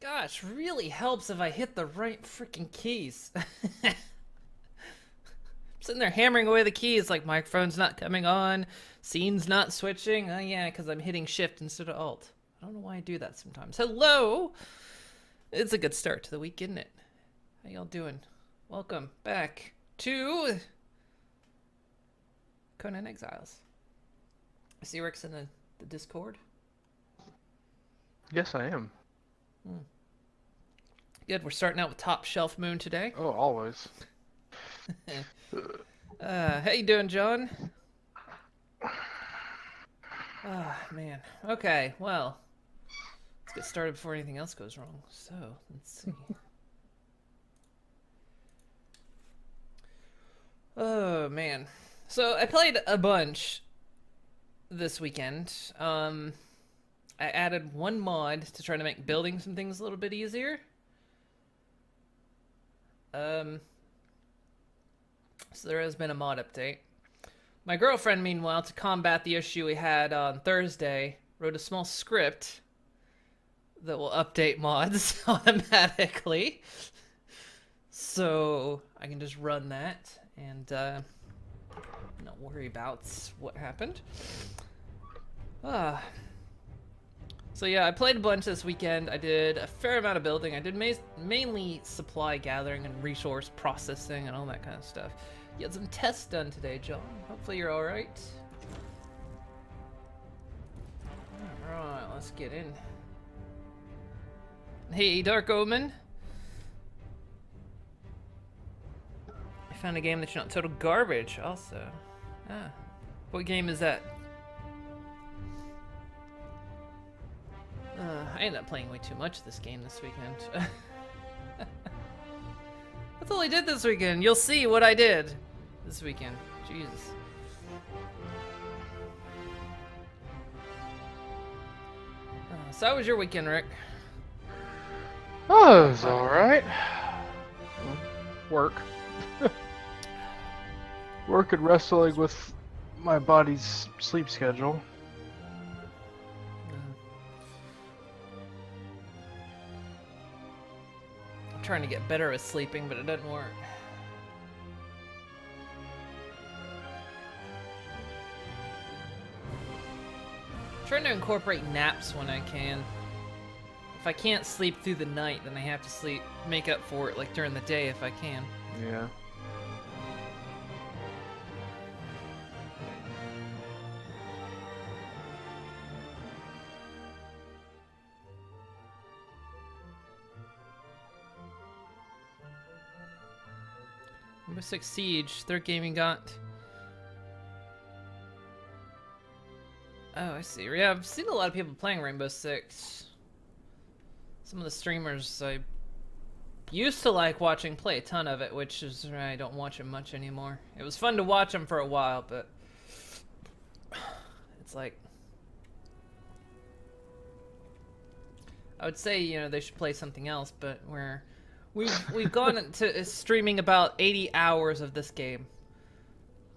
Gosh, really helps if I hit the right freaking keys. Sitting there hammering away the keys like microphone's not coming on, scene's not switching. Oh yeah, because I'm hitting shift instead of alt. I don't know why I do that sometimes. Hello! It's a good start to the week, isn't it? How y'all doing? Welcome back to Conan Exiles. I see Rick's in the Discord. Yes, I am. Good, we're starting out with Top Shelf Moon today. Oh, always. How you doing, John? Man. Okay, well, let's get started before anything else goes wrong. So, let's see. Oh, man. So, I played a bunch this weekend. I added one mod to try to make building some things a little bit easier. So there has been a mod update. My girlfriend, meanwhile, to combat the issue we had on Thursday, wrote a small script that will update mods automatically. So I can just run that and not worry about what happened. So yeah, I played a bunch this weekend. I did a fair amount of building. I did mainly supply gathering and resource processing and all that kind of stuff. You had some tests done today, John. Hopefully you're alright. Alright, let's get in. Hey, Dark Omen. I found a game that's not total garbage, also. What game is that? I ended up playing way too much this game this weekend. That's all I did this weekend. You'll see what I did this weekend. Jesus. So how was your weekend, Rick? Oh, it was alright. Work. Work and wrestling with my body's sleep schedule. I'm trying to get better at sleeping, but it doesn't work. I'm trying to incorporate naps when I can. If I can't sleep through the night, then I have to make up for it like during the day if I can. Yeah. Rainbow Six Siege, third game you got. Oh, I see. Yeah, I've seen a lot of people playing Rainbow Six. Some of the streamers I used to like watching play a ton of it, which is I don't watch them much anymore. It was fun to watch them for a while, but it's like I would say, you know, they should play something else, but we've gone to streaming about 80 hours of this game.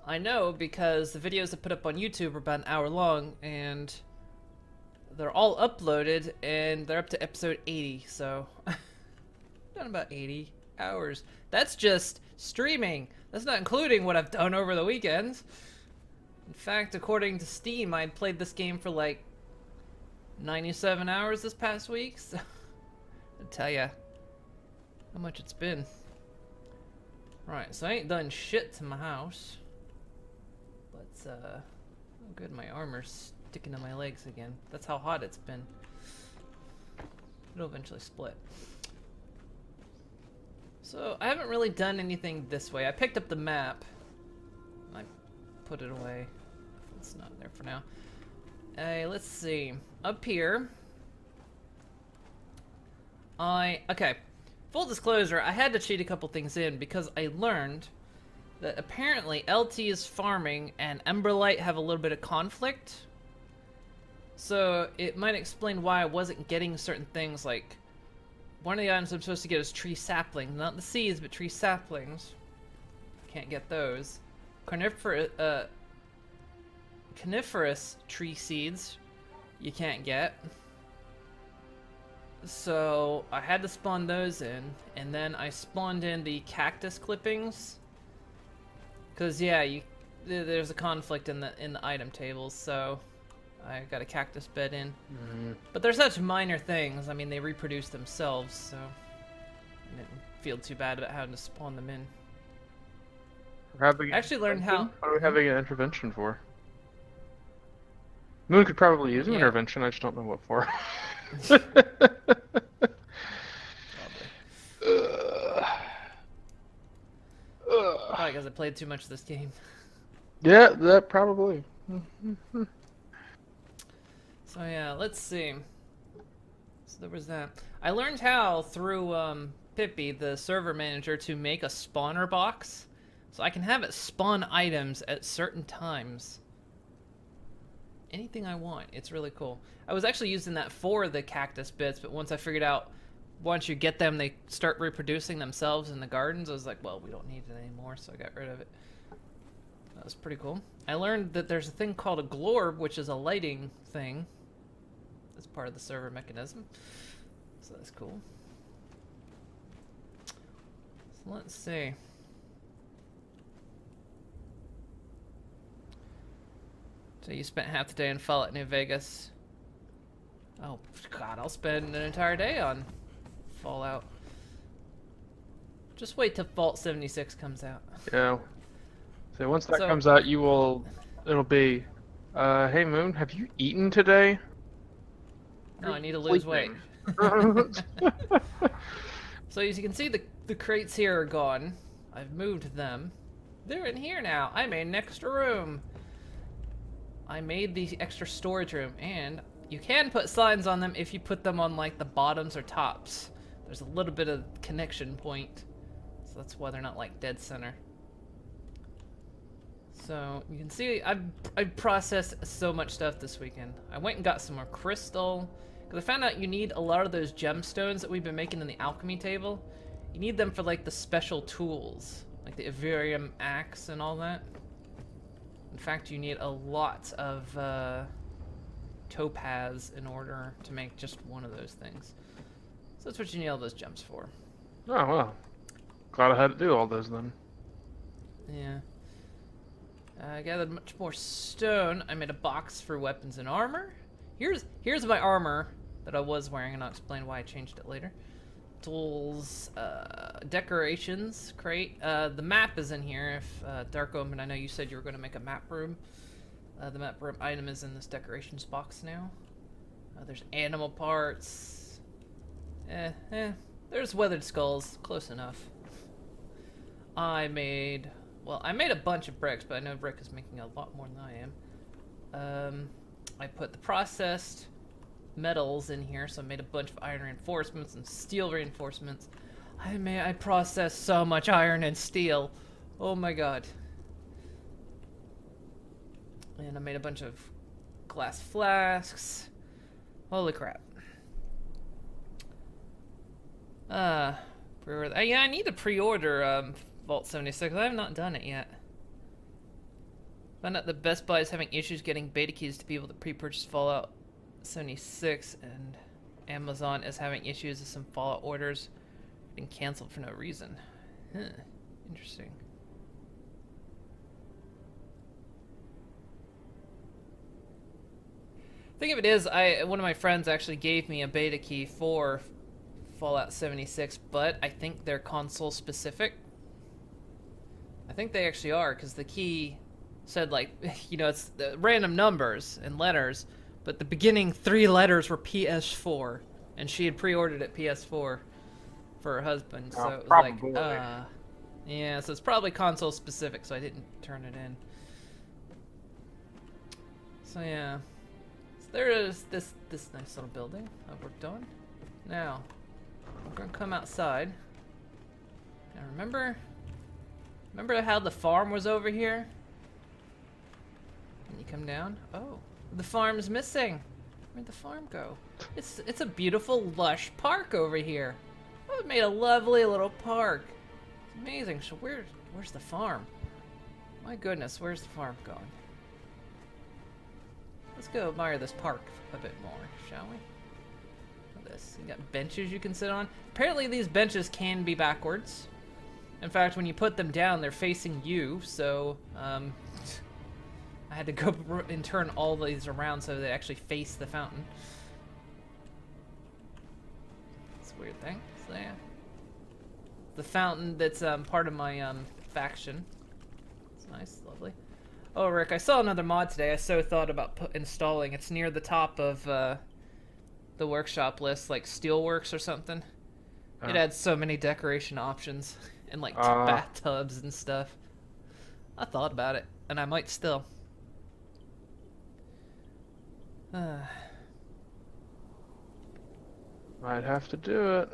I know because the videos I put up on YouTube are about an hour long, and they're all uploaded, and they're up to episode 80, so done about 80 hours. That's just streaming. That's not including what I've done over the weekends. In fact, according to Steam, I played this game for like 97 hours this past week, so I'll tell ya how much it's been. Right, so I ain't done shit to my house. But, oh good, my armor's sticking to my legs again. That's how hot it's been. It'll eventually split. So, I haven't really done anything this way. I picked up the map. I put it away. It's not there for now. Let's see. Up here. Okay. Full disclosure, I had to cheat a couple things in because I learned that apparently LT's farming and Emberlight have a little bit of conflict. So it might explain why I wasn't getting certain things, like one of the items I'm supposed to get is tree saplings, not the seeds, but tree saplings. Can't get those. Coniferous tree seeds you can't get. So I had to spawn those in, and then I spawned in the cactus clippings. Cause yeah, there's a conflict in the item tables, so I got a cactus bed in. But they're such minor things. I mean, they reproduce themselves, so I didn't feel too bad about having to spawn them in. We're having I actually learned how. What are we having an intervention for? Moon could probably use an Yeah. intervention. I just don't know what for. Probably because I played too much of this game. Yeah, that probably. So yeah, let's see. So there was that. I learned how through Pippi, the server manager, to make a spawner box, so I can have it spawn items at certain times. Anything I want. It's really cool. I was actually using that for the cactus bits, but once I figured out once you get them, they start reproducing themselves in the gardens, I was like, well, we don't need it anymore, so I got rid of it. That was pretty cool. I learned that there's a thing called a glorb, which is a lighting thing. That's part of the server mechanism. So that's cool. So let's see. So you spent half the day in Fallout New Vegas. Oh, God, I'll spend an entire day on Fallout. Just wait till Vault 76 comes out. Yeah. So once that comes out, it'll be, hey Moon, have you eaten today? No, I need to lose weight. So as you can see, the crates here are gone. I've moved them. They're in here now. I made an extra room. I made the extra storage room, and you can put signs on them if you put them on like the bottoms or tops. There's a little bit of connection point, so that's why they're not like dead center. So you can see I processed so much stuff this weekend. I went and got some more crystal, because I found out you need a lot of those gemstones that we've been making in the alchemy table. You need them for like the special tools, like the Iverium axe and all that. In fact, you need a lot of topaz in order to make just one of those things. So that's what you need all those gems for. Oh, well. Glad I had to do all those then. Yeah. I gathered much more stone. I made a box for weapons and armor. Here's my armor that I was wearing, and I'll explain why I changed it later. Tools, decorations, crate. The map is in here. If Dark Omen, I know you said you were going to make a map room. The map room item is in this decorations box now. There's animal parts. There's weathered skulls. Close enough. I made a bunch of bricks, but I know Brick is making a lot more than I am. I put the processed metals in here, so I made a bunch of iron reinforcements and steel reinforcements. I processed so much iron and steel. Oh my god. And I made a bunch of glass flasks. Holy crap. Yeah, I need to pre-order Vault 76. I have not done it yet. Found out that Best Buy is having issues getting beta keys to be able to pre-purchase Fallout 76, and Amazon is having issues with some Fallout orders being canceled for no reason. Huh. Interesting. Thing of it is, one of my friends actually gave me a beta key for Fallout 76, but I think they're console specific. I think they actually are, because the key said, like, you know, it's random numbers and letters, but the beginning 3 letters were PS4, and she had pre-ordered it PS4 for her husband, so it was probably. like, yeah, so it's probably console specific, so I didn't turn it in. So yeah, so there is this nice little building I worked on. Now, we're gonna come outside. Now remember how the farm was over here? And you come down. Oh, the farm's missing. Where'd the farm go? It's a beautiful, lush park over here. Oh, it made a lovely little park. It's amazing. So where's the farm? My goodness, where's the farm going? Let's go admire this park a bit more, shall we? this? You got benches you can sit on. Apparently these benches can be backwards. In fact, when you put them down, they're facing you, so I had to go and turn all these around so they actually face the fountain. It's a weird thing. So yeah. The fountain that's part of my faction. It's nice, lovely. Oh, Rick, I saw another mod today I so thought about installing. It's near the top of the workshop list, like Steelworks or something. It had so many decoration options and like bathtubs and stuff. I thought about it, and I might still. Might have to do it.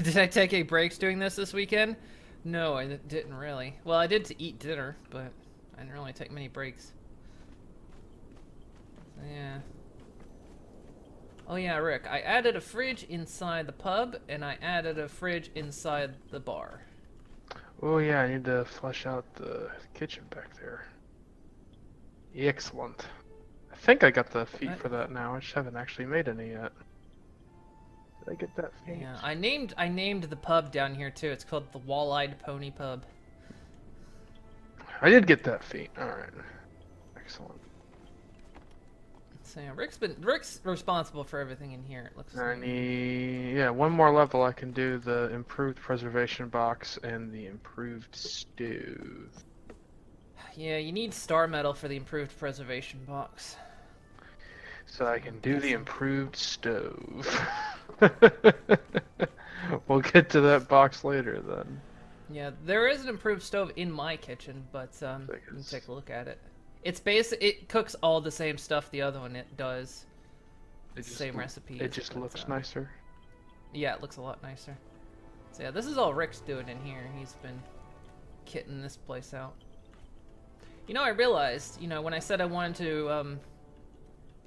Did I take any breaks doing this weekend? No, I didn't really. Well, I did to eat dinner, but I didn't really take many breaks. So, yeah. Oh yeah, Rick, I added a fridge inside the pub, and I added a fridge inside the bar. Oh yeah, I need to flush out the kitchen back there. Excellent. I think I got the feet for that now. I just haven't actually made any yet. Did I get that feet? Yeah, I named the pub down here too. It's called the Wall-Eyed Pony Pub. I did get that feat. All right. Excellent. So yeah, Rick's responsible for everything in here. It looks. I need one more level. I can do the improved preservation box and the improved stove. Yeah, you need star metal for the improved preservation box. So I can do the improved stove. We'll get to that box later then. Yeah, there is an improved stove in my kitchen, but you can take a look at it. It's it cooks all the same stuff the other one does. It's the same recipe. It just looks nicer. Yeah, it looks a lot nicer. So yeah, this is all Rick's doing in here. He's been kitting this place out. You know, I realized, when I said I wanted to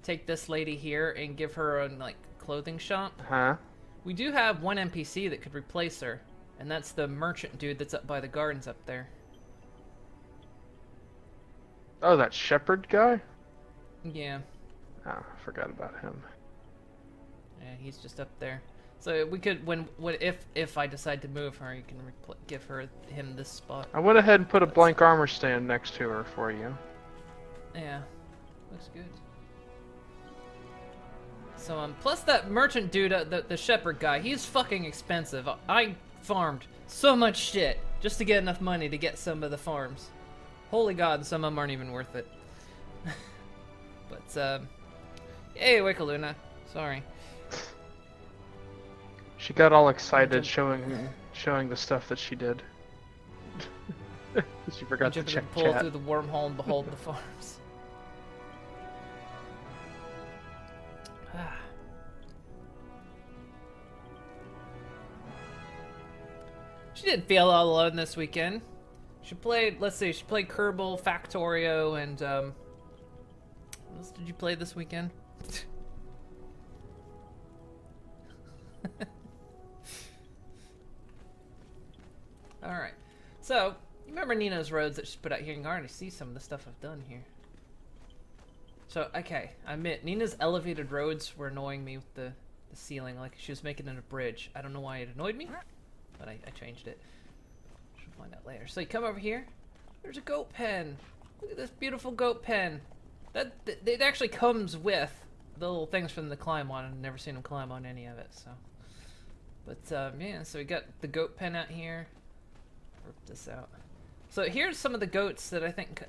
take this lady here and give her a clothing shop. Huh? We do have one NPC that could replace her, and that's the merchant dude that's up by the gardens up there. Oh, that shepherd guy? Yeah. Oh, I forgot about him. Yeah, he's just up there. So we could, if I decide to move her, you can give him this spot. I went ahead and put a blank armor stand next to her for you. Yeah, looks good. So plus that merchant dude, the shepherd guy, he's fucking expensive. I farmed so much shit just to get enough money to get some of the farms. Holy God, some of them aren't even worth it. But hey, Wickaluna, sorry. She got all excited showing the stuff that she did. She forgot to check pull chat. through the wormhole and behold the farms. She didn't feel all alone this weekend. She played, let's see, she played Kerbal, Factorio, and what else did you play this weekend? Alright, so, you remember Nina's roads that she put out here? You can already see some of the stuff I've done here. So, okay, I admit, Nina's elevated roads were annoying me with the ceiling, like she was making it a bridge. I don't know why it annoyed me, but I changed it. She'll find out later. So you come over here, there's a goat pen. Look at this beautiful goat pen. It actually comes with the little things for them to climb on, and I've never seen them climb on any of it, so. But, yeah, so we got the goat pen out here. Rip this out. So here's some of the goats that I think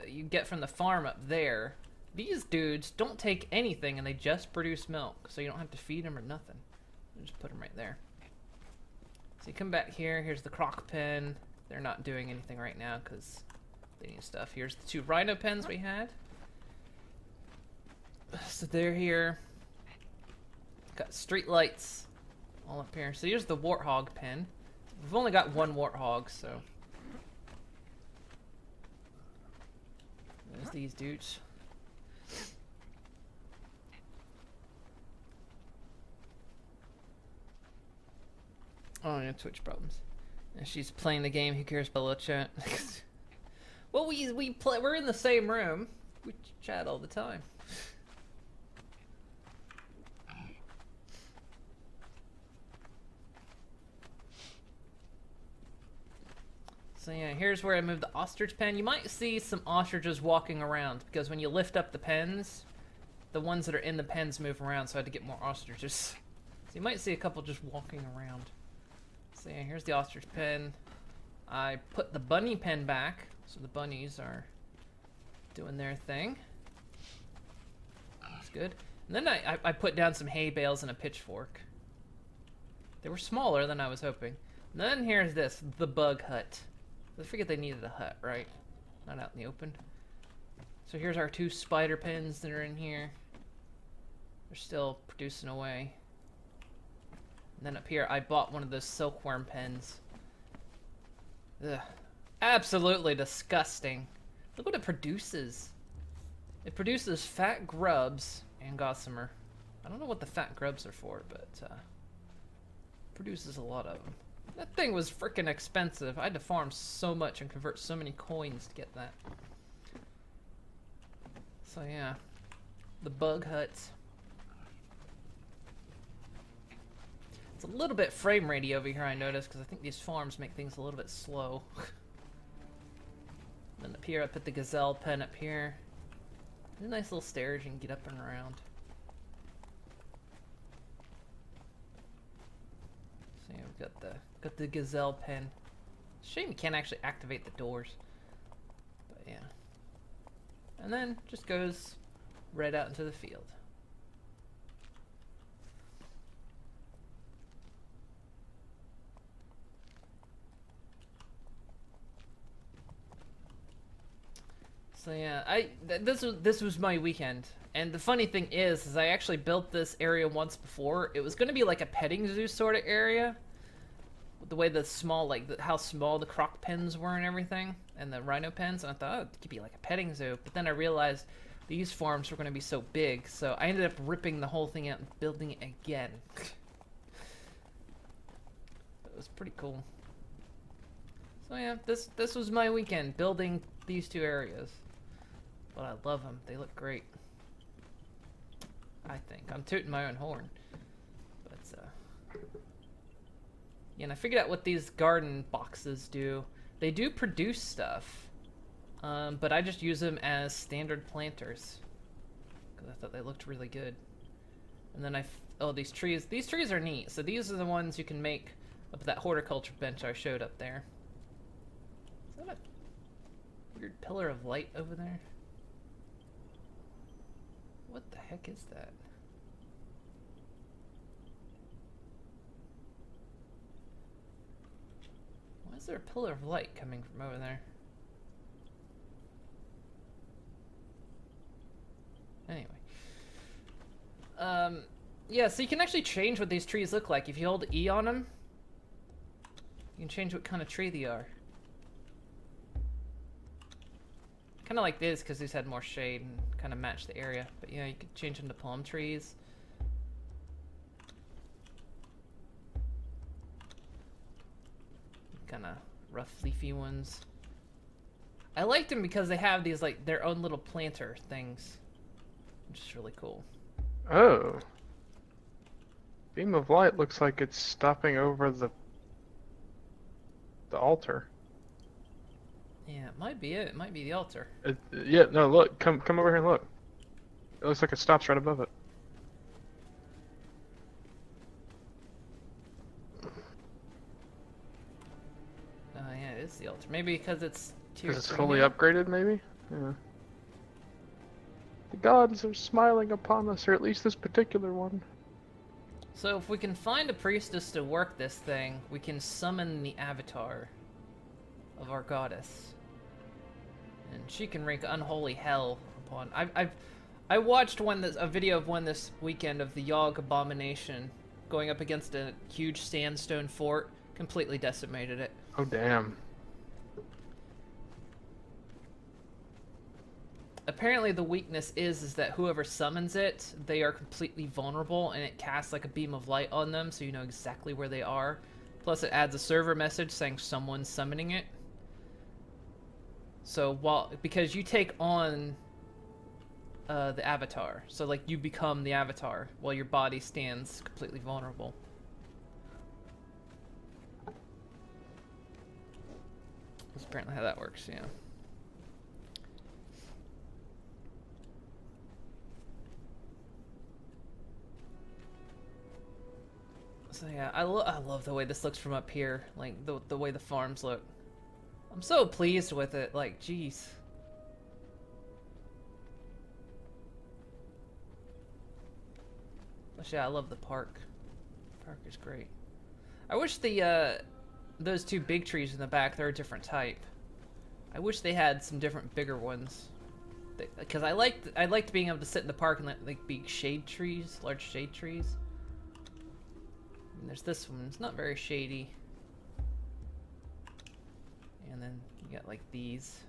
you get from the farm up there. These dudes don't take anything, and they just produce milk, so you don't have to feed them or nothing. You just put them right there. So you come back here, here's the croc pen. They're not doing anything right now because they need stuff. Here's the 2 rhino pens we had. So they're here. Got street lights all up here. So here's the warthog pen. We've only got 1 warthog, so. There's these dudes. Oh, yeah, Twitch problems. And she's playing the game. Who cares about chat? Well, we're in the same room. We chat all the time. So yeah, here's where I moved the ostrich pen. You might see some ostriches walking around, because when you lift up the pens, the ones that are in the pens move around, so I had to get more ostriches. So you might see a couple just walking around. So yeah, here's the ostrich pen. I put the bunny pen back, so the bunnies are doing their thing. That's good. And then I put down some hay bales and a pitchfork. They were smaller than I was hoping. And then here's this, the bug hut. I figured they needed a hut, right? Not out in the open. So here's our 2 spider pens that are in here. They're still producing away. And then up here, I bought one of those silkworm pens. Ugh. Absolutely disgusting. Look what it produces. It produces fat grubs and gossamer. I don't know what the fat grubs are for, but produces a lot of them. That thing was freaking expensive. I had to farm so much and convert so many coins to get that. So yeah, the bug huts. It's a little bit frame ratey over here, I noticed, because I think these farms make things a little bit slow. Then up here, I put the gazelle pen up here. There's a nice little stairs you can get up and around. So yeah, we've got the gazelle pen. Shame you can't actually activate the doors. But yeah. And then just goes right out into the field. So yeah, this was my weekend, and the funny thing is I actually built this area once before. It was gonna be like a petting zoo sort of area, with the way the small, like how small the croc pens were and everything, and the rhino pens. And I thought, oh, it could be like a petting zoo. But then I realized these farms were gonna be so big, so I ended up ripping the whole thing out and building it again. It was pretty cool. So yeah, this was my weekend building these 2 areas. But I love them. They look great. I think. I'm tooting my own horn. But, yeah, and I figured out what these garden boxes do. They do produce stuff. But I just use them as standard planters. Because I thought they looked really good. And then oh, these trees. These trees are neat. So these are the ones you can make up that horticulture bench I showed up there. Is that a weird pillar of light over there? What the heck is that? Why is there a pillar of light coming from over there? Anyway. Yeah, so you can actually change what these trees look like. If you hold E on them, you can change what kind of tree they are. Kind of like this, because these had more shade and kind of match the area. But yeah, you could change them to palm trees. Kind of rough leafy ones. I liked them because they have these, like, their own little planter things, which is really cool. Oh. Beam of light looks like it's stopping over the altar. Yeah, it might be it. It might be the altar. Yeah, no, look. Come over here and look. It looks like it stops right above it. Oh, yeah, it is the altar. Maybe because it's tier 3 because it's fully now? upgraded, maybe? Yeah. The gods are smiling upon us, or at least this particular one. So if we can find a priestess to work this thing, we can summon the avatar of our goddess. And she can wreak unholy hell upon... I watched a video of one this weekend of the Yogg abomination going up against a huge sandstone fort, completely decimated it. Oh, damn. Apparently the weakness is that whoever summons it, they are completely vulnerable, and it casts like a beam of light on them, so you know exactly where they are. Plus it adds a server message saying someone's summoning it. So because you take on the avatar, so like you become the avatar while your body stands completely vulnerable. That's apparently how that works, yeah. So yeah, I love the way this looks from up here, like the way the farms look. I'm so pleased with it, like, jeez. But yeah, I love the park. The park is great. I wish the those two big trees in the back, they're a different type. I wish they had some different bigger ones. Because I liked being able to sit in the park and let, like, big shade trees, large shade trees. And there's this one. It's not very shady. And then you got like these.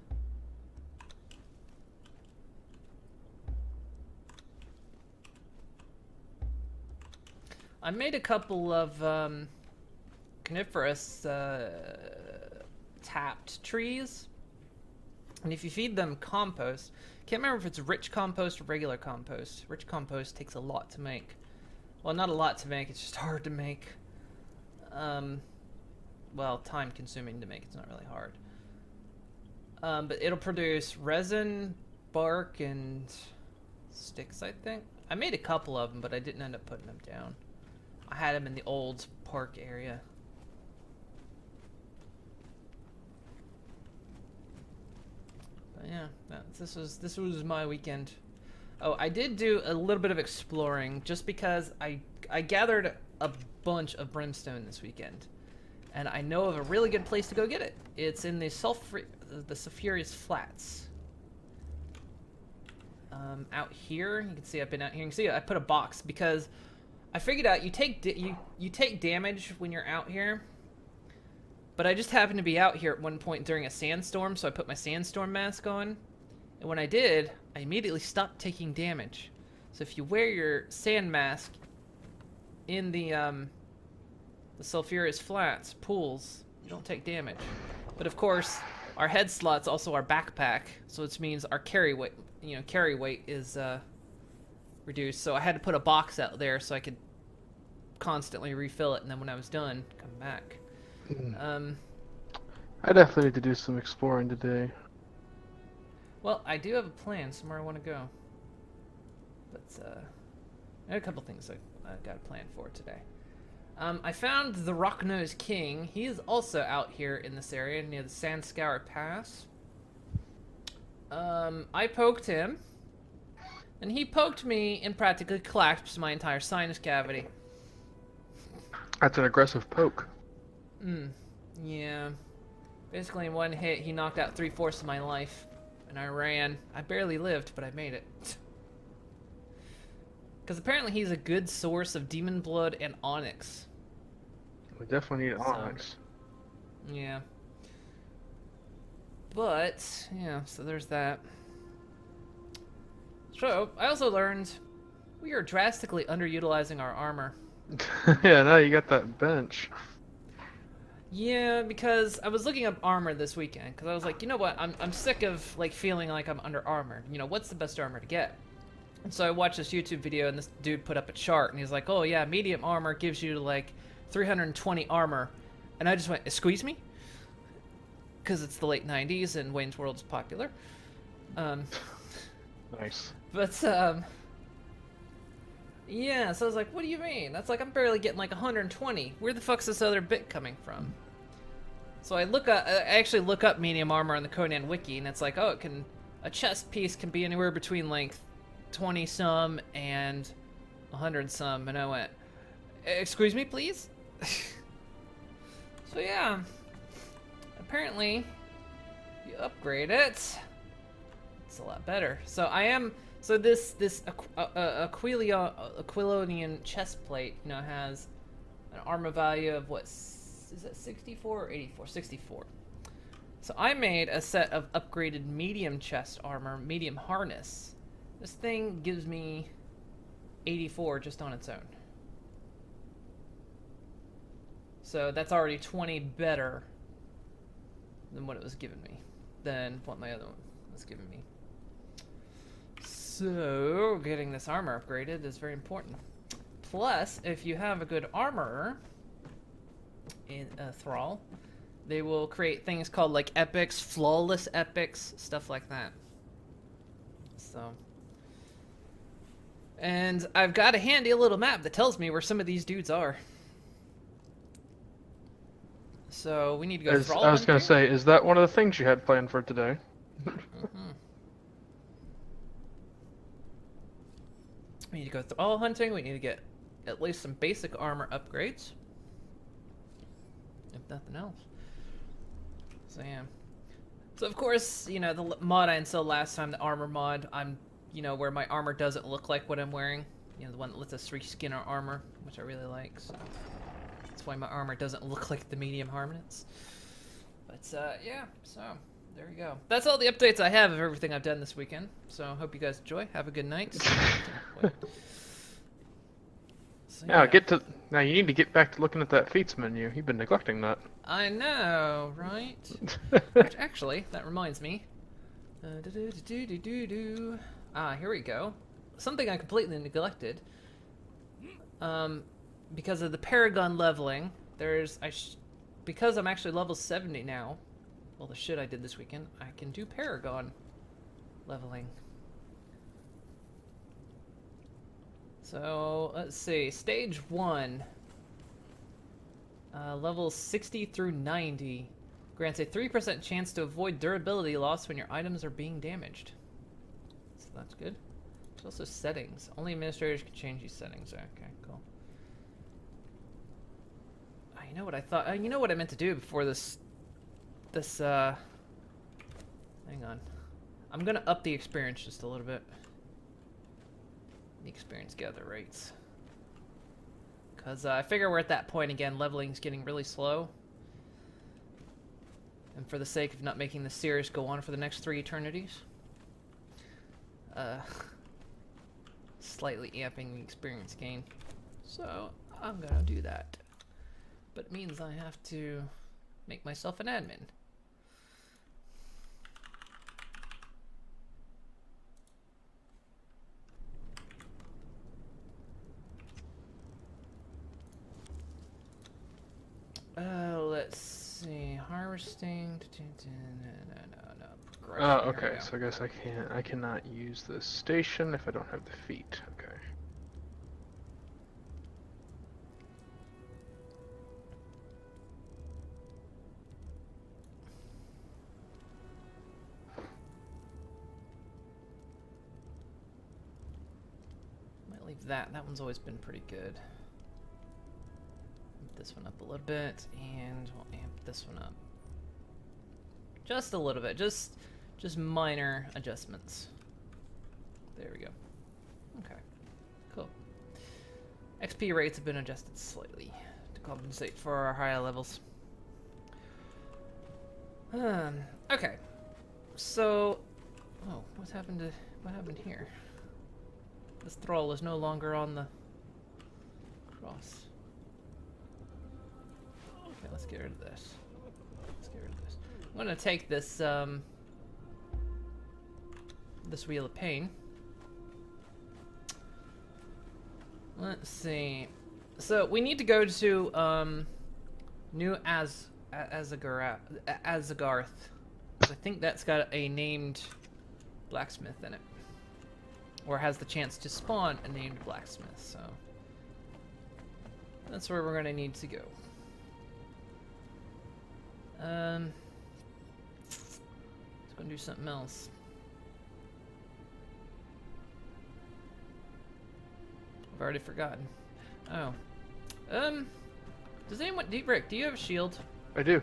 I made a couple of coniferous tapped trees. And if you feed them compost, can't remember if it's rich compost or regular compost. Rich compost takes a lot to make. Well, not a lot to make, it's just hard to make. Well, time consuming to make, it's not really hard. But it'll produce resin, bark, and sticks, I think. I made a couple of them, but I didn't end up putting them down. I had them in the old park area. But yeah, this was my weekend. Oh, I did do a little bit of exploring just because I gathered a bunch of brimstone this weekend. And I know of a really good place to go get it. It's in the Sulfurious Flats. Out here, you can see I've been out here. You can see I put a box because I figured out you take damage when you're out here. But I just happened to be out here at one point during a sandstorm, so I put my sandstorm mask on. And when I did, I immediately stopped taking damage. So if you wear your sand mask in the Sulfurious Flats pools, you don't take damage. But of course, our head slot's also our backpack, so it means our carry weight, is reduced. So I had to put a box out there so I could constantly refill it, and then when I was done, come back. I definitely need to do some exploring today. Well, I do have a plan somewhere I want to go. But I have a couple things I got a plan for today. I found the Rock-Nosed King. He is also out here in this area near the Sandscour Pass. I poked him, and he poked me and practically collapsed my entire sinus cavity. That's an aggressive poke. Yeah. Basically, in one hit, he knocked out 3/4 of my life. And I ran. I barely lived, but I made it. Because apparently he's a good source of demon blood and onyx. We definitely need onyx. Yeah. But, yeah, so there's that. So, I also learned we are drastically underutilizing our armor. Yeah, now you got that bench. Yeah, because I was looking up armor this weekend, because I was like, you know what, I'm sick of, like, feeling like I'm under armored. You know, what's the best armor to get? And so I watched this YouTube video, and this dude put up a chart, and he's like, oh yeah, medium armor gives you, like, 320 armor. And I just went, squeeze me? Because it's the late 90s, and Wayne's World's popular. Nice. But, yeah, so I was like, what do you mean? That's like, I'm barely getting like 120. Where the fuck's this other bit coming from? So I actually look up medium armor on the Conan wiki, and it's like, oh, a chest piece can be anywhere between like 20 some and 100 some, and I went, excuse me, please? So yeah, apparently, you upgrade it, it's a lot better. So this Aquilonian chest plate, you know, has an armor value of what, is it 64 or 84? 64. So I made a set of upgraded medium chest armor, medium harness. This thing gives me 84 just on its own. So that's already 20 better than what it was giving me, than what my other one was giving me. So, getting this armor upgraded is very important. Plus, if you have a good armorer in Thrall, They will create things called like epics, flawless epics, stuff like that. So, and I've got a handy little map that tells me where some of these dudes are. So we need to go thrall I was gonna hunting. say, is that one of the things you had planned for today? We need to go thrall hunting. We need to get at least some basic armor upgrades, if nothing else. So yeah. So of course, you know, the mod I installed last time, the armor mod, where my armor doesn't look like what I'm wearing. You know, the one that lets us reskin our armor, which I really like. So that's why my armor doesn't look like the medium harmonics. But yeah, so there you go. That's all the updates I have of everything I've done this weekend. So I hope you guys enjoy. Have a good night. So, yeah, now you need to get back to looking at that feats menu. You've been neglecting that. I know, right? Which actually, that reminds me. Here we go. Something I completely neglected. Because of the Paragon leveling, because I'm actually level 70 now. Well, the shit I did this weekend, I can do Paragon leveling. So, let's see. Stage 1. Levels 60 through 90. Grants a 3% chance to avoid durability loss when your items are being damaged. So that's good. There's also settings. Only administrators can change these settings. Okay, cool. You know what I thought? You know what I meant to do before this... Hang on. I'm gonna up the experience just a little bit. The experience gather rates. Because I figure we're at that point again, leveling's getting really slow. And for the sake of not making the series go on for the next 3 eternities. Slightly amping the experience gain. So, I'm gonna do that. But it means I have to make myself an admin. Let's see. Harvesting. No. Oh, okay. So I guess I cannot use this station if I don't have the feat. Okay. Might leave that. That one's always been pretty good. Amp this one up a little bit, and we'll amp this one up. Just a little bit. Just minor adjustments. There we go. Okay. Cool. XP rates have been adjusted slightly to compensate for our higher levels. Okay. So, what happened here? This thrall is no longer on the cross. Okay, let's get rid of this. I'm gonna take this this Wheel of Pain. Let's see. So we need to go to New Azagarth. I think that's got a named blacksmith in it, or has the chance to spawn a named blacksmith. So that's where we're gonna need to go. Let's go do something else. I've already forgotten. Oh. Does anyone... Rick, do you have a shield? I do.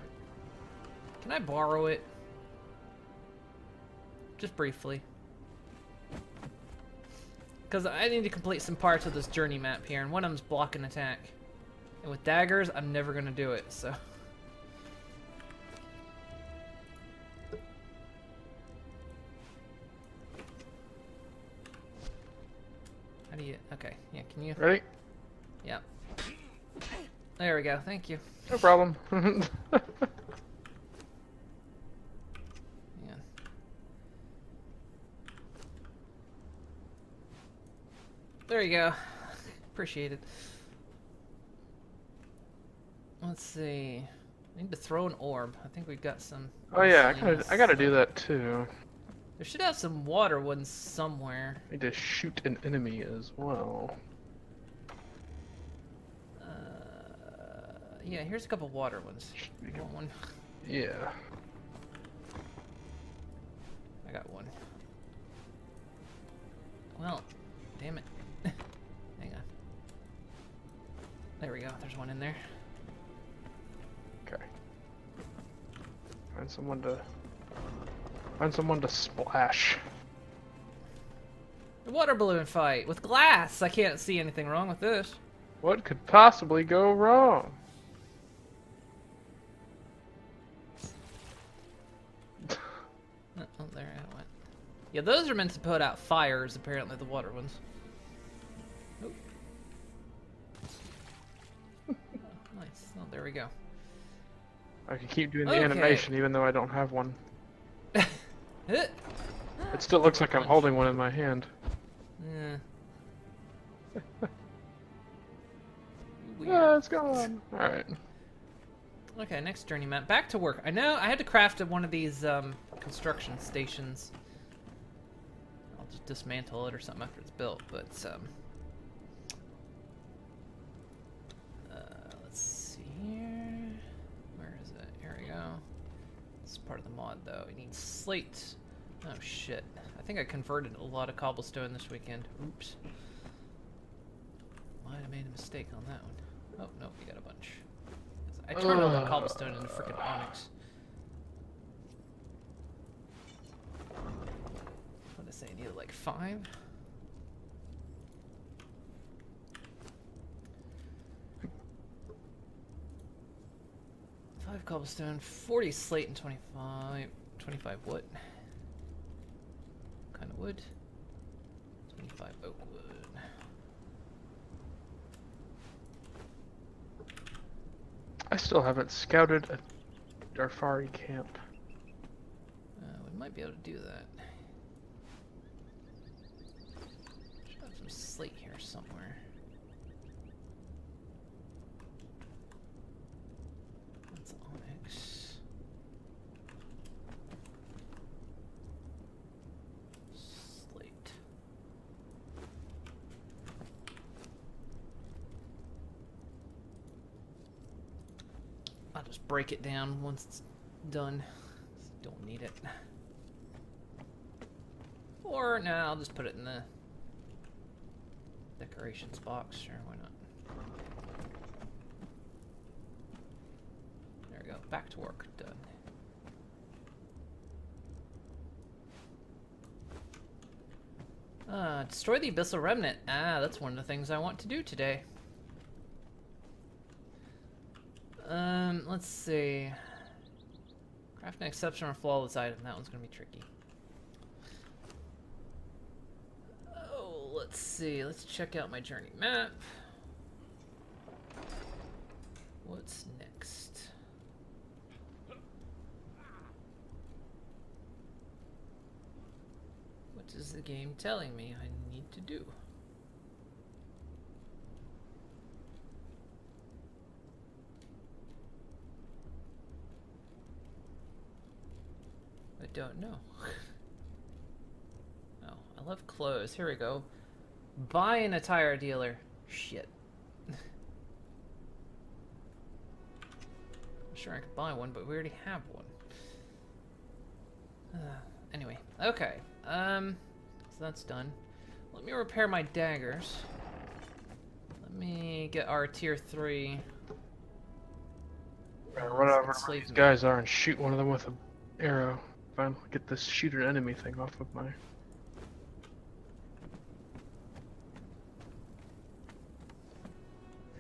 Can I borrow it? Just briefly. Because I need to complete some parts of this journey map here, and one of them's block and attack. And with daggers, I'm never gonna do it, so... How do you... Okay, yeah, can you... Ready? Yep. There we go, thank you. No problem. Yeah. There you go. Appreciate it. Let's see. I need to throw an orb. I think we've got some. Oh yeah, miscellaneous I gotta do stuff. that too. There should have some water ones somewhere. I need to shoot an enemy as well. Yeah, here's a couple water ones. You want one? Yeah. I got one. Well, damn it. Hang on. There we go. There's one in there. Okay. Find someone to splash. The water balloon fight with glass. I can't see anything wrong with this. What could possibly go wrong? Oh, there it went. Yeah, those are meant to put out fires, apparently, the water ones. Oh. Oh, nice. Oh, there we go. I can keep doing the Okay. animation even though I don't have one. It still looks like I'm holding one in my hand. Yeah. Yeah, it's gone. Alright. Okay, next journey map. Back to work. I know I had to craft one of these construction stations. I'll just dismantle it or something after it's built, but let's see here. Where is it? Here we go. This is part of the mod though. It needs slate. Oh shit. I think I converted a lot of cobblestone this weekend. Oops. Might have made a mistake on that one. Oh, no, we got a bunch. I turned all the cobblestone into frickin' onyx. What did I say? I needed like 5? Five cobblestone, 40 slate, and 25 wood. What kind of wood? 25 oak wood. I still haven't scouted a Darfari camp. We might be able to do that. Should have some slate here somewhere. That's onyx. Slate. I'll just break it down once it's done. Don't need it. Or, no, I'll just put it in the decorations box. Sure, why not? There we go. Back to work. Done. Destroy the Abyssal Remnant. Ah, that's one of the things I want to do today. Let's see. Craft an exceptional or flawless item. That one's gonna be tricky. Oh, let's see. Let's check out my journey map. What's next? What is the game telling me I need to do? I don't know. Oh, I love clothes. Here we go. Buy an attire dealer. Shit. I'm sure I could buy one, but we already have one. Anyway, okay. So that's done. Let me repair my daggers. Let me get our tier 3. Run over where these guys are and shoot one of them with an arrow. Finally get this shoot an enemy thing off of my...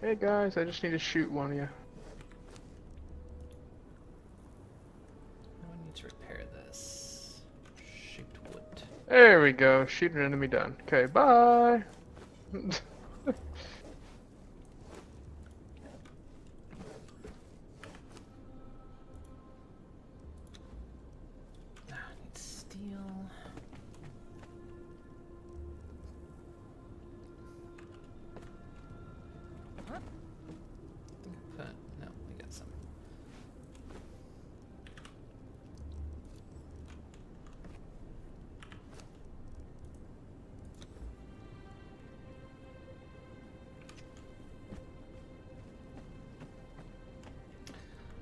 Hey guys, I just need to shoot one of you. I need to repair this. Shoot wood. There we go. Shoot an enemy done. Okay, bye. Need steel. Huh? I think I put... No, we got some.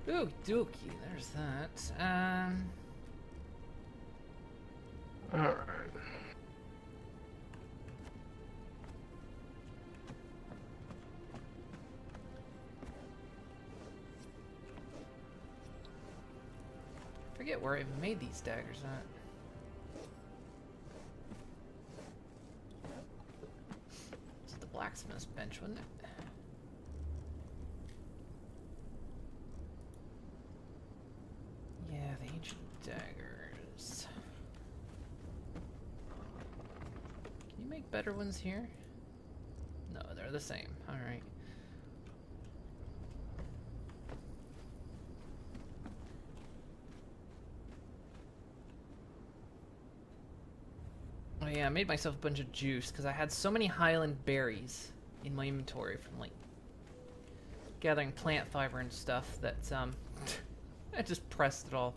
Ooh, dookie, there's that. Alright. Forget where I made these daggers at. It's the blacksmith's bench, wasn't it? Yeah, the ancient daggers. Can you make better ones here? No, they're the same. Alright. Oh yeah, I made myself a bunch of juice because I had so many Highland berries in my inventory from like gathering plant fiber and stuff that I just pressed it all.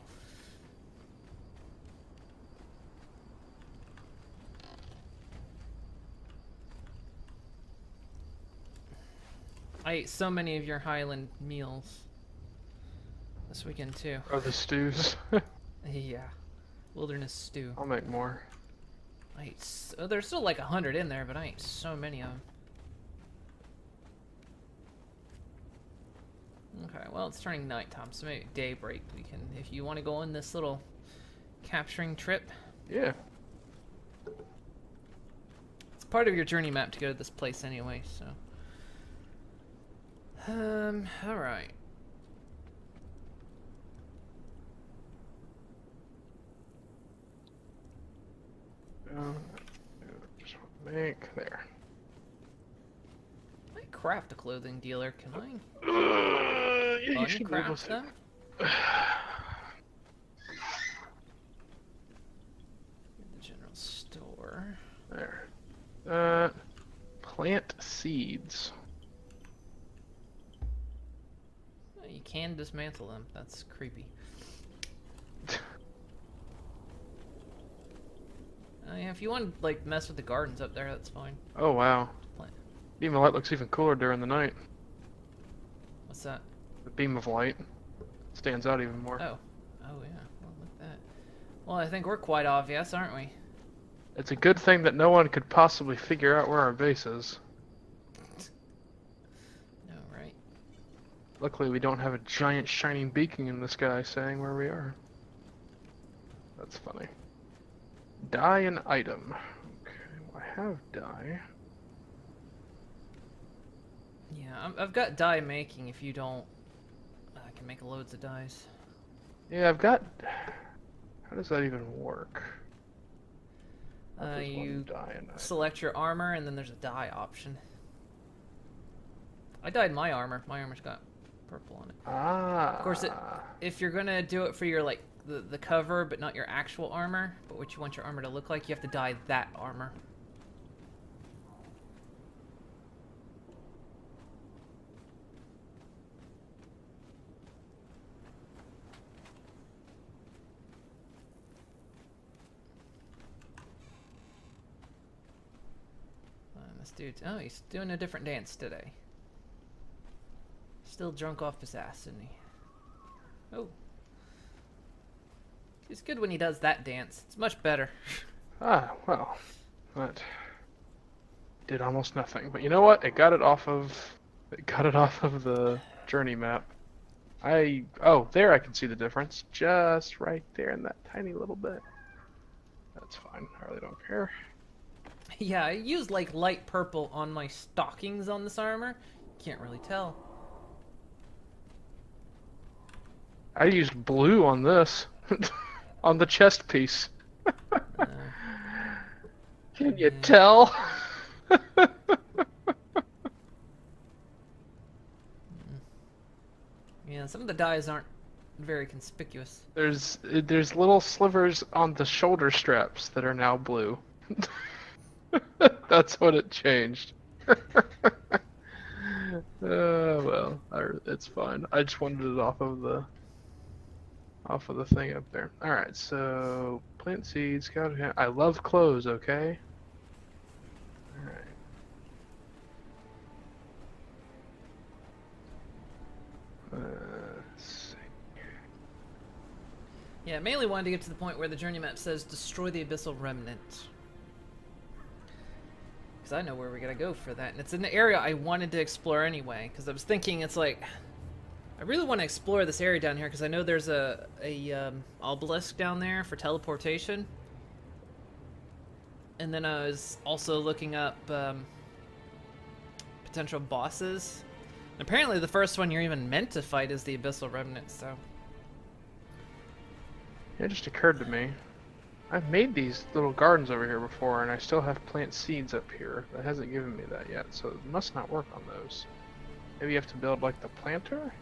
I ate so many of your Highland meals this weekend too. Oh, the stews. Yeah, wilderness stew. I'll make more. I ate so, there's still like 100 in there, but I ate so many of them. Okay, well it's turning nighttime, so maybe daybreak we can, if you want to go on this little capturing trip. Yeah. It's part of your journey map to go to this place anyway, so. Alright. Just make there. I craft a clothing dealer, can I? Yeah, you should be able Uncraft to. them? The general store. There. Plant seeds. Oh, you can dismantle them. That's creepy. Yeah, if you want to like mess with the gardens up there, that's fine. Oh wow. Plant. Beam of light looks even cooler during the night. What's that? The beam of light stands out even more. Oh. Oh yeah. Well, look at that. Well, I think we're quite obvious, aren't we? It's a good thing that no one could possibly figure out where our base is. No, right? Luckily, we don't have a giant shining beacon in the sky saying where we are. That's funny. Dye an item. Okay, well, I have dye. Yeah, I've got dye making. If you don't, I can make loads of dyes. Yeah, I've got... How does that even work? You Dye an item. select your armor, and then there's a dye option. I dyed my armor. My armor's got purple on it. Ah. Of course, if you're gonna do it for your like the cover, but not your actual armor, but what you want your armor to look like, you have to dye that armor. This dude, oh, he's doing a different dance today. Still drunk off his ass, isn't he? Oh. He's good when he does that dance. It's much better. Ah, well, that did almost nothing. But you know what? It got it off of the journey map. Oh, there I can see the difference. Just right there in that tiny little bit. That's fine. I really don't care. Yeah, I used like light purple on my stockings on this armor. Can't really tell. I used blue on this. On the chest piece. Can you tell? Yeah, some of the dyes aren't very conspicuous. There's little slivers on the shoulder straps that are now blue. That's what it changed. Well, it's fine. I just wanted it off of the thing up there. All right, so plant seeds. I love clothes. Okay. All right. Let's see. Yeah, mainly wanted to get to the point where the journey map says destroy the abyssal remnant. Because I know where we gotta go for that. And it's in the area I wanted to explore anyway. Because I was thinking it's like... I really want to explore this area down here because I know there's a obelisk down there for teleportation. And then I was also looking up potential bosses. And apparently the first one you're even meant to fight is the abyssal remnant, so... It just occurred to me. I've made these little gardens over here before, and I still have plant seeds up here. That hasn't given me that yet, so it must not work on those. Maybe you have to build, like, the planter?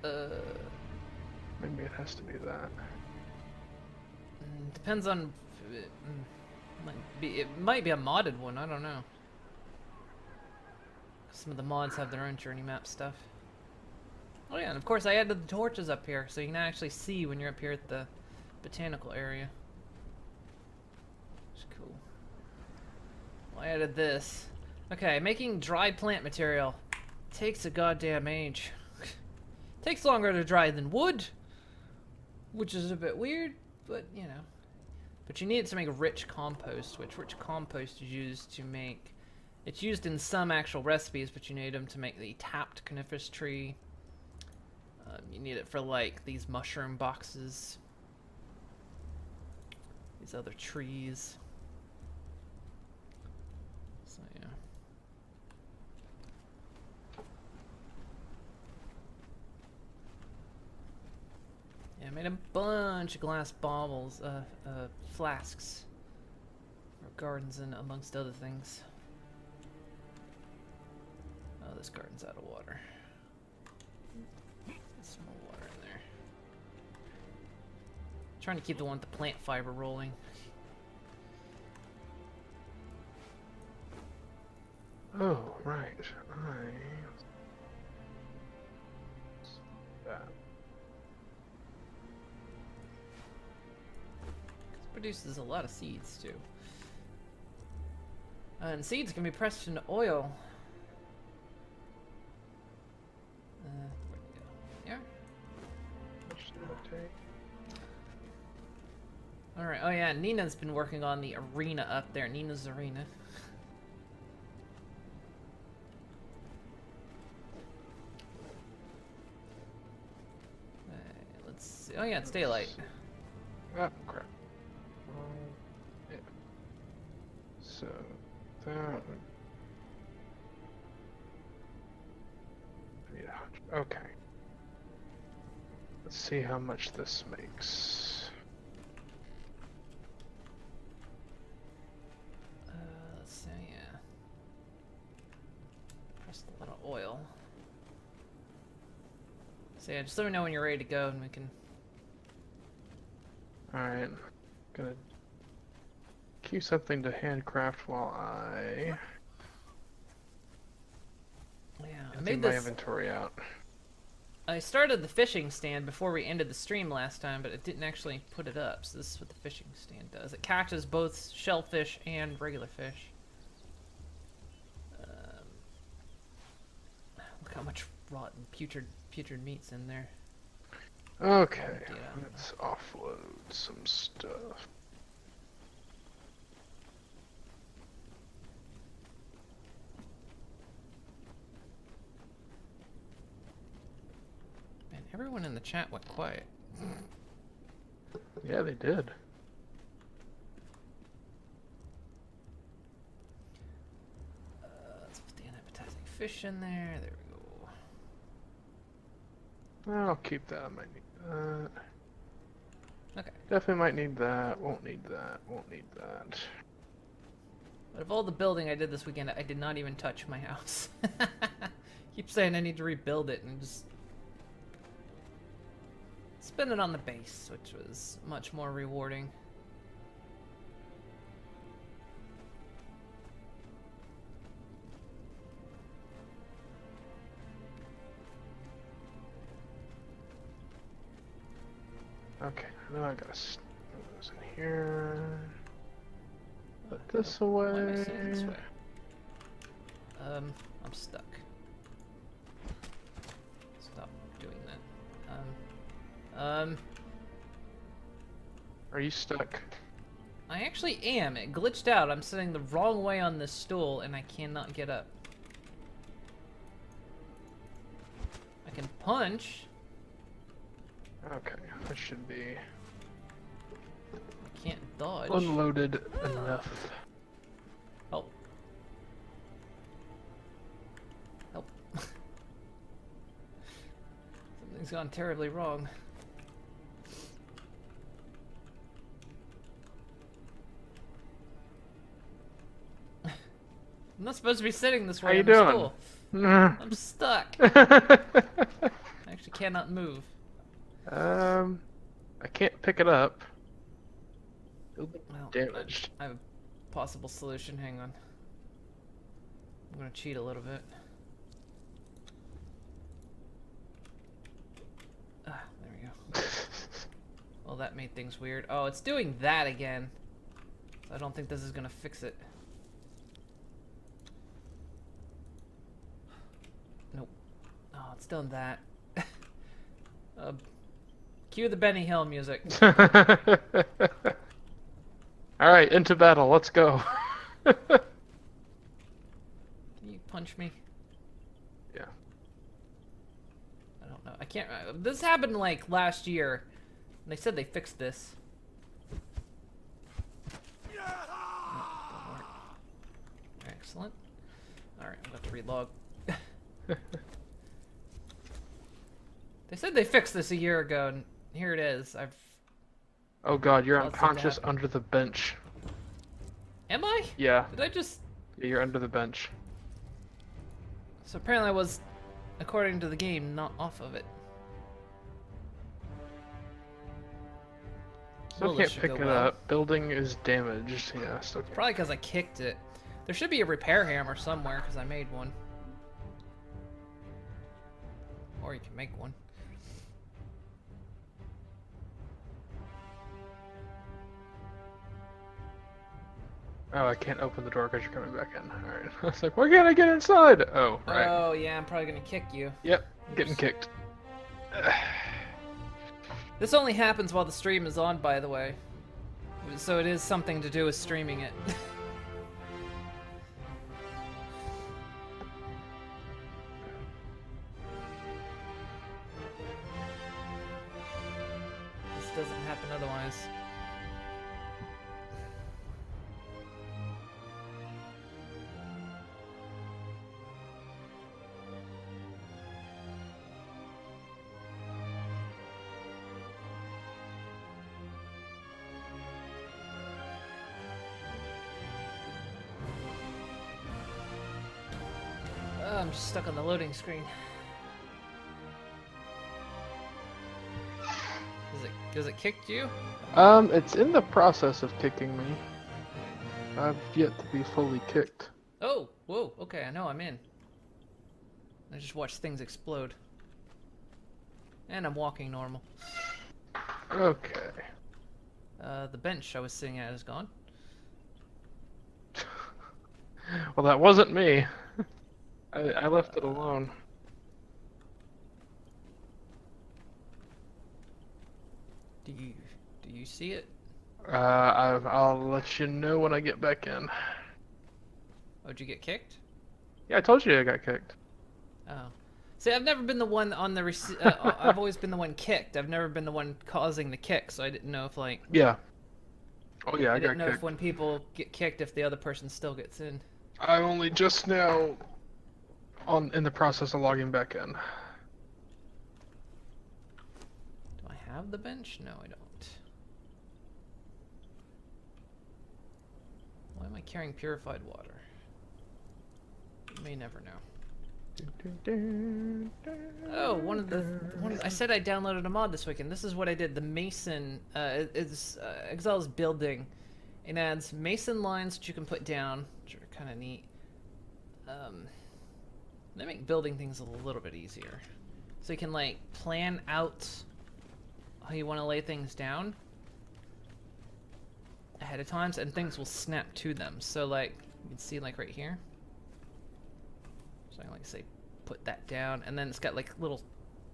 Maybe it has to be that. Depends on... It might be a modded one, I don't know. Some of the mods have their own journey map stuff. Oh yeah, and of course I added the torches up here, so you can actually see when you're up here at the botanical area. Which is cool. Well, I added this. Okay, making dry plant material takes a goddamn age. Takes longer to dry than wood, which is a bit weird, but you know. But you need it to make rich compost, which rich compost is used to make... It's used in some actual recipes, but you need them to make the tapped coniferous tree. You need it for like these mushroom boxes. These other trees. So yeah. Yeah, I made a bunch of glass baubles, flasks for gardens and amongst other things. Oh, this garden's out of water. Some more water in there. Trying to keep the one with the plant fiber rolling. Oh, right. That. It produces a lot of seeds too. And seeds can be pressed into oil. Where'd it go? Here? Alright, oh yeah, Nina's been working on the arena up there. Nina's arena. Let's see. Oh yeah, it's daylight. Ah, crap. Yeah. So, that... Yeah, okay. Let's see how much this makes. Let's see, yeah. Press a lot of oil. So yeah, just let me know when you're ready to go and we can... Alright. Gonna keep something to handcraft while I... Yeah, I empty made my this... inventory out. I started the fishing stand before we ended the stream last time, but it didn't actually put it up, so this is what the fishing stand does. It catches both shellfish and regular fish. Look how much rotten, putrid meat's in there. Okay, Yeah. let's offload some stuff. Man, everyone in the chat went quiet. Yeah, they did. Let's put the unappetizing fish in there. There we go. I'll keep that. I might need that. Okay. Definitely might need that. Won't need that. Won't need that. But of all the building I did this weekend, I did not even touch my house. Keep saying I need to rebuild it and just spend it on the base, which was much more rewarding. Okay, now I gotta put those in here. Put this away. Why am I sitting this way? I'm stuck. Stop Um, Are you stuck? I actually am. It glitched out. I'm sitting the wrong way on this stool, and I cannot get up. I can punch. Okay, that should be I can't dodge. unloaded enough. Help. Help. Something's gone terribly wrong. I'm not supposed to be sitting this way How you on the doing? stool. I'm stuck. I actually cannot move. I can't pick it up. It'll be Well, damaged. I have a possible solution. Hang on. I'm gonna cheat a little bit. Ah, there we go. Well, that made things weird. Oh, it's doing that again. I don't think this is gonna fix it. Nope. Oh, it's done that. Cue the Benny Hill music. Alright, into battle, let's go. Can you punch me? Yeah. I don't know. I can't. This happened like last year. And they said they fixed this. No, don't work. Excellent. Alright, I'm about to relog. They said they fixed this a year ago, and here it is. Oh god, you're Caused it to unconscious happen. under the bench. Am I? Yeah, Did I just... you're under the bench. So apparently I was, according to the game, not off of it. Still Well, this can't should pick go it well. up. Building is damaged. Yeah, still can't. Probably because I kicked it. There should be a repair hammer somewhere, because I made one. Or you can make one. Oh, I can't open the door because you're coming back in. Alright. I was like, why can't I get inside? Oh, right. Oh, yeah, I'm probably going to kick you. Yep, getting kicked. This only happens while the stream is on, by the way. So it is something to do with streaming it. This doesn't happen otherwise. Oh, I'm just stuck on the loading screen. Does it kick you? It's in the process of kicking me. I've yet to be fully kicked. Oh, whoa, okay, I know I'm in. I just watched things explode. And I'm walking normal. Okay. The bench I was sitting at is gone. Well, that wasn't me. I left it alone. Do you see it? I'll let you know when I get back in. Oh, did you get kicked? Yeah, I told you I got kicked. Oh. See, I've never been the one on the I've always been the one kicked. I've never been the one causing the kick, so I didn't know if, like... Yeah. Oh yeah, I I got didn't know kicked. if when people get kicked, if the other person still gets in. I'm only just now in the process of logging back in. Do I have the bench? No, I don't. Why am I carrying purified water? You may never know. Oh, I said I downloaded a mod this weekend. This is what I did. The Mason, it's Exiles building. It adds Mason lines that you can put down, which are kind of neat. They make building things a little bit easier. So you can, like, plan out how you want to lay things down ahead of time, and things will snap to them. So, like, you can see, like, right here. So I can, like, say, put that down, and then it's got, like, little,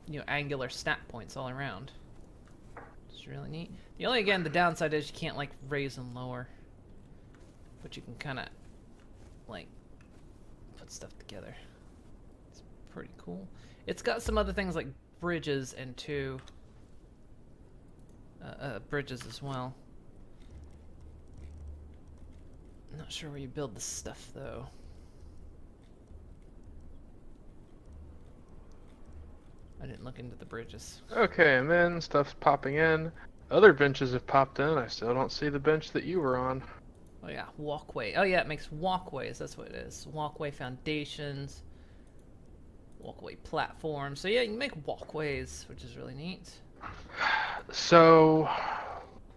you know, angular snap points all around. It's really neat. The only, again, the downside is you can't, like, raise and lower. But you can kind of, like, put stuff together. It's pretty cool. It's got some other things like bridges and bridges as well. I'm not sure where you build this stuff, though. I didn't look into the bridges. Okay, and then stuff's popping in. Other benches have popped in. I still don't see the bench that you were on. Oh yeah, walkway. Oh yeah, it makes walkways. That's what it is. Walkway foundations, walkway platforms. So yeah, you can make walkways, which is really neat. So,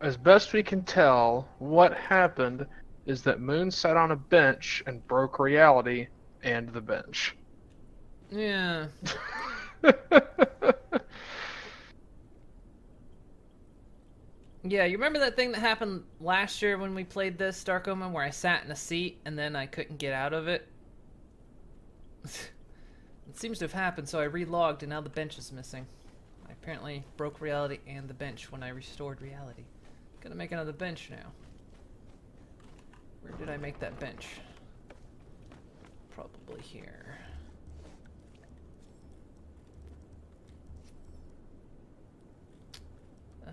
as best we can tell, what happened is that Moon sat on a bench and broke reality and the bench. Yeah. Yeah, you remember that thing that happened last year when we played this, Dark Omen, where I sat in a seat and then I couldn't get out of it? It seems to have happened, so I relogged and now the bench is missing. I apparently broke reality and the bench when I restored reality. Gotta make another bench now. Where did I make that bench? Probably here.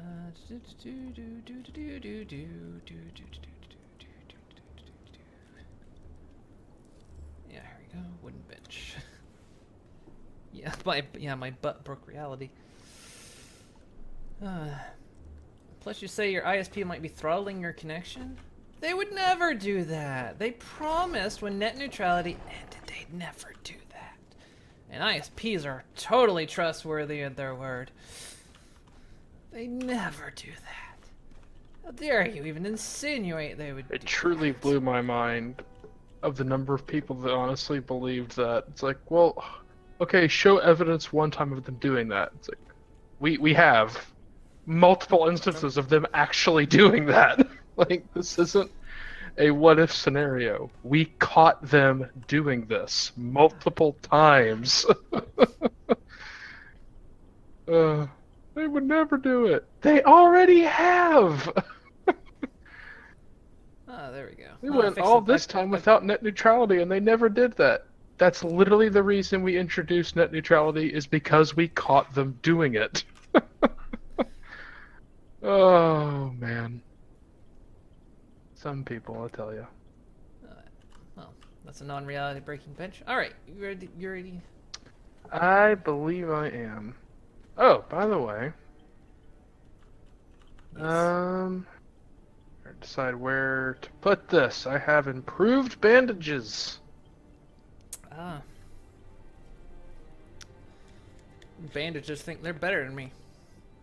Yeah, here we go. Wooden bench. Yeah, my butt broke reality. Plus, you say your ISP might be throttling your connection. They would never do that. They promised when net neutrality ended, they'd never do that. And ISPs are totally trustworthy in their word. They never do that. How dare you even insinuate they would do It truly that? blew my mind of the number of people that honestly believed that. It's like, well, okay, show evidence one time of them doing that. It's like, we have multiple instances of them actually doing that. Like, this isn't a what-if scenario. We caught them doing this multiple times. They would never do it. They already have! Oh, there we go. We Oh, I went fixed all it. this time without net neutrality, and they never did that. That's literally the reason we introduced net neutrality, is because we caught them doing it. Oh, man. Some people, I'll tell you. Well, that's a non-reality breaking bench. Alright, you ready? You ready? I believe I am. Oh, by the way, Yes. decide where to put this. I have improved bandages. Ah. Bandages think they're better than me.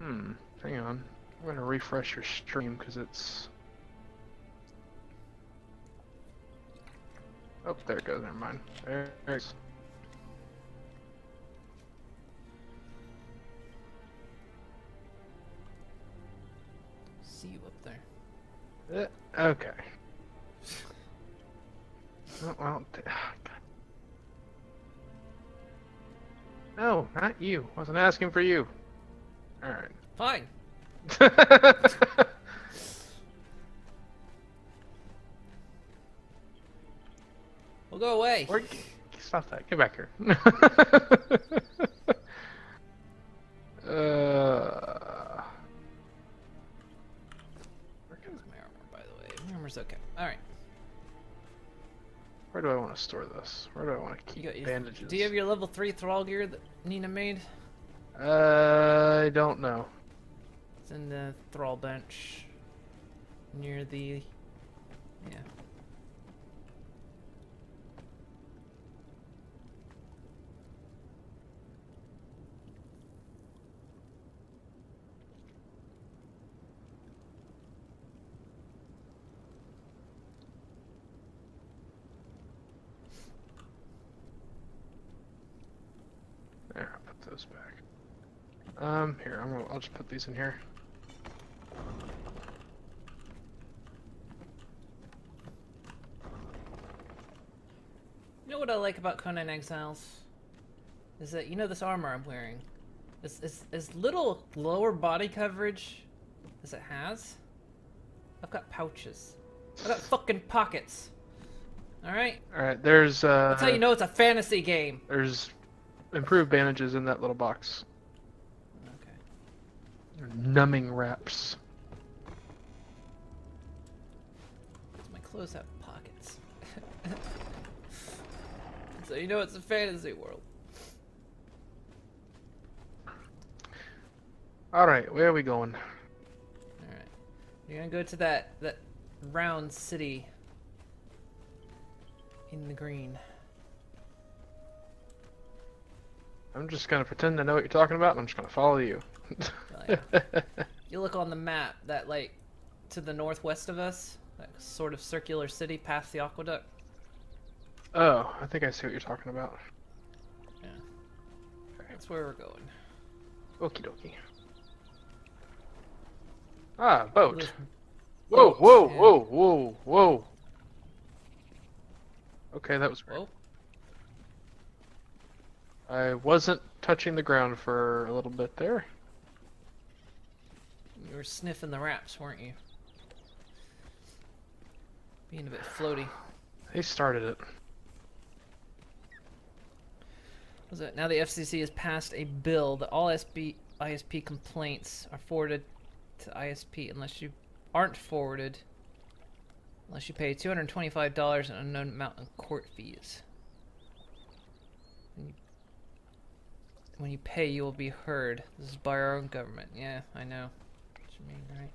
Hang on. I'm gonna refresh your stream because it's. Oh, there it goes. Never mind. There it is. See you up there. Okay. Oh, well, no, not you. Wasn't asking for you. All right. Fine. We'll go away. Stop that. Get back here. Where's my armor, by the way? My armor's okay. Alright. Where do I want to store this? Where do I want to keep bandages? Do you have your level 3 thrall gear that Nina made? I don't know. It's in the thrall bench. Near the... Yeah. There, I'll put those back. Here, I'll just put these in here. You know what I like about Conan Exiles? Is that, you know, this armor I'm wearing? Is little lower body coverage As it has? I've got pouches. I've got fucking pockets. Alright? Alright, there's That's how you know it's a fantasy game. there's improved bandages in that little box. Okay. They're numbing wraps. My clothes have pockets. So you know it's a fantasy world. Alright, where are we going? Alright. You're gonna go to that round city in the green. I'm just gonna pretend I know what you're talking about and I'm just gonna follow you. Oh, yeah. You look on the map, that like to the northwest of us, that sort of circular city past the aqueduct. Oh, I think I see what you're talking about. Yeah. That's where we're going. Okie dokie. Ah, boat. Those Whoa, boats, whoa, yeah. whoa, whoa, whoa. Okay, that was weird. Whoa. I wasn't touching the ground for a little bit there. You were sniffing the wraps, weren't you? Being a bit floaty. They started it. Was it? Now the FCC has passed a bill that all ISP complaints are forwarded to ISP unless you aren't forwarded, unless you pay $225 and an unknown amount in court fees. When you pay, you will be heard. This is by our own government. Yeah, I know what you mean, right?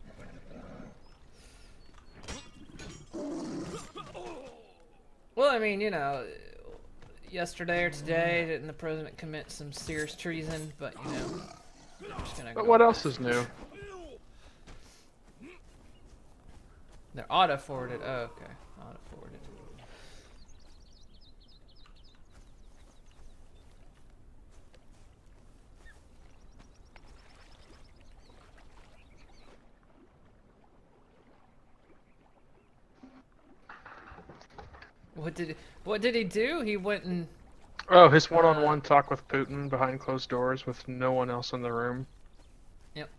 Well, I mean, you know, yesterday or today, didn't the president commit some serious treason? But, you know, I'm just gonna But go what with else that. is new? They're auto-forwarded. Oh, okay. Auto-forwarded. What did he do? He went and Oh, his one-on-one talk with Putin behind closed doors with no one else in the room. Yep.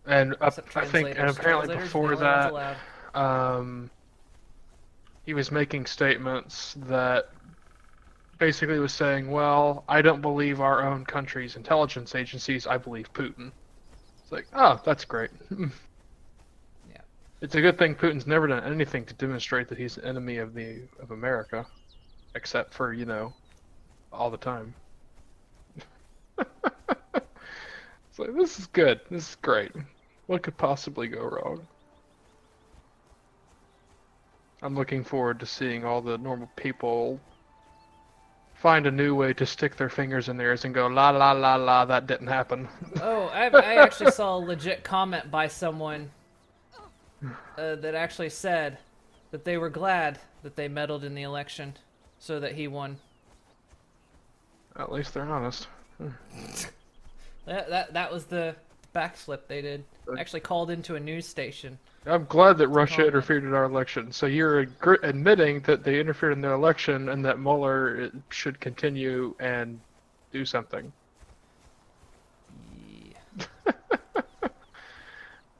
And Except I think, and translators. apparently Translators, before the only ones that, allowed. he was making statements that basically was saying, well, I don't believe our own country's intelligence agencies, I believe Putin. It's like, oh, that's great. Yeah. It's a good thing Putin's never done anything to demonstrate that he's an enemy of America, except for, you know, all the time. It's like, this is good. This is great. What could possibly go wrong? I'm looking forward to seeing all the normal people find a new way to stick their fingers in theirs and go, la la la la, that didn't happen. Oh, I actually saw a legit comment by someone that actually said that they were glad that they meddled in the election so that he won. At least they're honest. That was the backflip they did. Actually called into a news station. I'm glad that Russia comment. interfered in our election. So you're admitting that they interfered in their election and that Mueller should continue and do something.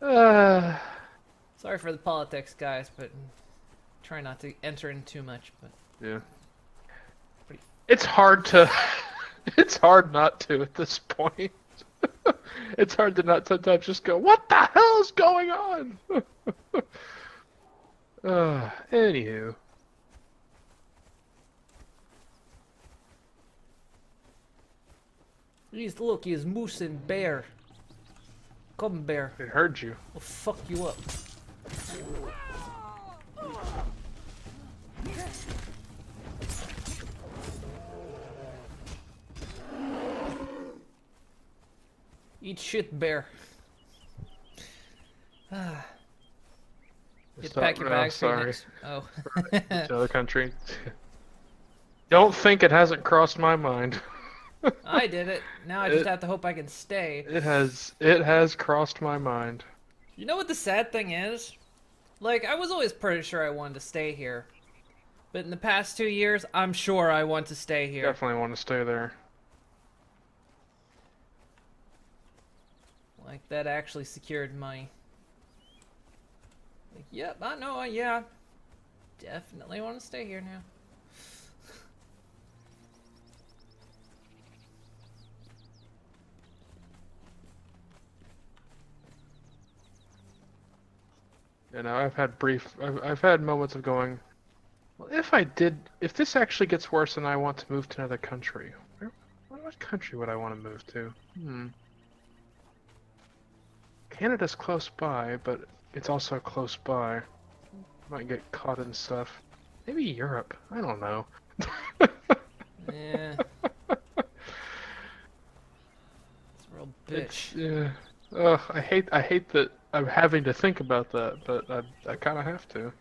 Yeah. Sorry for the politics, guys, but try not to enter in too much. But yeah, pretty... it's hard to, it's hard not to at this point. It's hard to not sometimes just go, what the hell is going on? Anywho. Please look, he is moose and bear. Come, bear. It heard you. I'll fuck you up. Eat shit, bear. Get pack your bags for your sorry. next... Oh. It's another country. Don't think it hasn't crossed my mind. I did it. Now I just have to hope I can stay. It has crossed my mind. You know what the sad thing is? Like, I was always pretty sure I wanted to stay here. But in the past 2 years, I'm sure I want to stay here. Definitely want to stay there. Like, that actually secured my... Like, yep, I know, yeah. Definitely want to stay here now. You know, I've had moments of going, well, if this actually gets worse and I want to move to another country, what country would I want to move to? Canada's close by, but it's also close by. Might get caught in stuff. Maybe Europe. I don't know. Yeah. It's a real bitch. Ugh, I hate that I'm having to think about that, but I kind of have to.